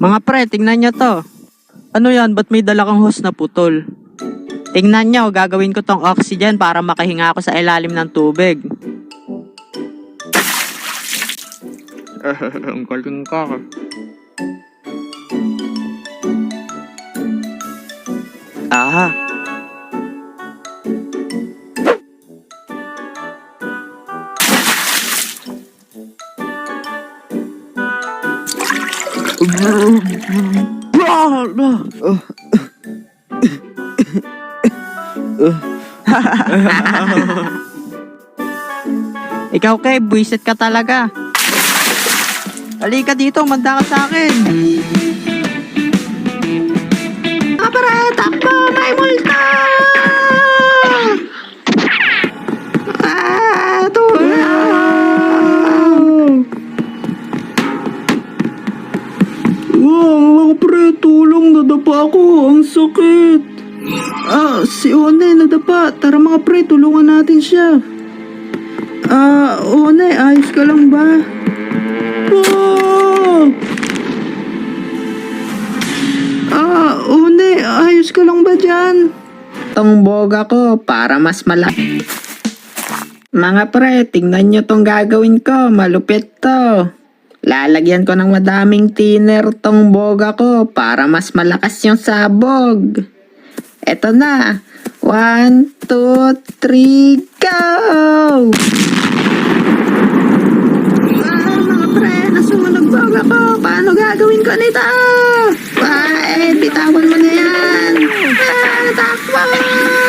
Mga pre, tingnan nyo to. Ano yan? Ba't may dala kang hose na putol? Tingnan nyo, gagawin ko tong oxygen para makahinga ako sa ilalim ng tubig. Ang galing ka. Ah. Ikaw, Kev, buwisit ka talaga. Halika dito, manda ka sa akin. Para, takbo, may multa! Tulong! Wow, mga pre, tulong, nadapa ako, ang sakit. Si One, nadapa. Tara mga pre, tulungan natin siya. One, ayos ka lang ba? One, ayos ka lang ba dyan? Tong boga ko para mas malaki. Mga pre, tingnan nyo tong gagawin ko. Malupit to. Lalagyan ko ng madaming thinner tong boga ko para mas malakas yung sabog. Eto na. 1, 2, 3, go! Mga pre, nasunog boga ko. Paano gagawin ko nito? Bitawan mo na yan. Takbo!